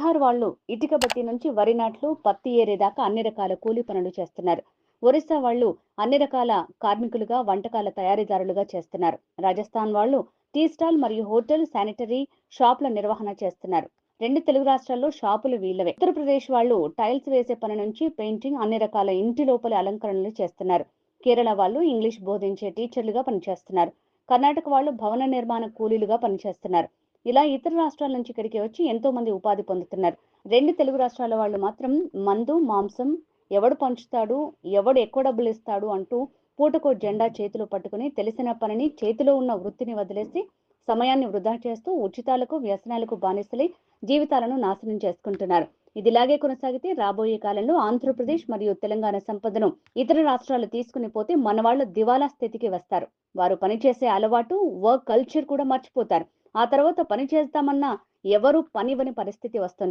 బీహార్ వాళ్ళు ఇటుక బట్టి నుంచి వరి నాట్లు, పత్తి ఏరేదాకా అన్ని రకాల కూలీ పనులు చేస్తున్నారు. ఒరిస్సా వాళ్ళు అన్ని రకాల కార్మికులుగా, వంటకాల తయారీదారులుగా చేస్తున్నారు. రాజస్థాన్ వాళ్ళు టీ స్టాల్ మరియు హోటల్, శానిటరీ షాపుల నిర్వహణ చేస్తున్నారు. 2 తెలుగు రాష్ట్రాల్లో షాపులు వీళ్ళవే. ఉత్తరప్రదేశ్ వాళ్ళు టైల్స్ వేసే పని నుంచి పెయింటింగ్, అన్ని రకాల ఇంటి లోపలి అలంకరణలు చేస్తున్నారు. కేరళ వాళ్ళు ఇంగ్లీష్ బోధించే టీచర్లుగా పనిచేస్తున్నారు. కర్ణాటక వాళ్ళు భవన నిర్మాణ కూలీలుగా పనిచేస్తున్నారు. ఇలా ఇతర రాష్ట్రాల నుంచి ఇక్కడికి వచ్చి ఎంతో మంది ఉపాధి పొందుతున్నారు. 2 తెలుగు రాష్ట్రాల వాళ్ళు మాత్రం మందు, మాంసం ఎవడు పంచుతాడు, ఎవడు ఎక్కువ డబ్బులు ఇస్తాడు అంటూ పూటకో జెండా చేతిలో పట్టుకుని తెలిసిన పనిని, చేతిలో ఉన్న వృత్తిని వదిలేసి సమయాన్ని వృధా చేస్తూ ఉచితాలకు, వ్యసనాలకు బానిసలై జీవితాలను నాశనం చేసుకుంటున్నారు. ఇదిలాగే కొనసాగితే రాబోయే కాలంలో ఆంధ్రప్రదేశ్ మరియు తెలంగాణ సంపదను ఇతర రాష్ట్రాలు తీసుకుని పోతే మనవాళ్లు దివాలా స్థితికి వస్తారు. వారు పనిచేసే అలవాటు, వర్క్ కల్చర్ కూడా మర్చిపోతారు. ఆ తర్వాత పని చేస్తామన్నా ఎవరు పనివ్వని పరిస్థితి వస్తుంది.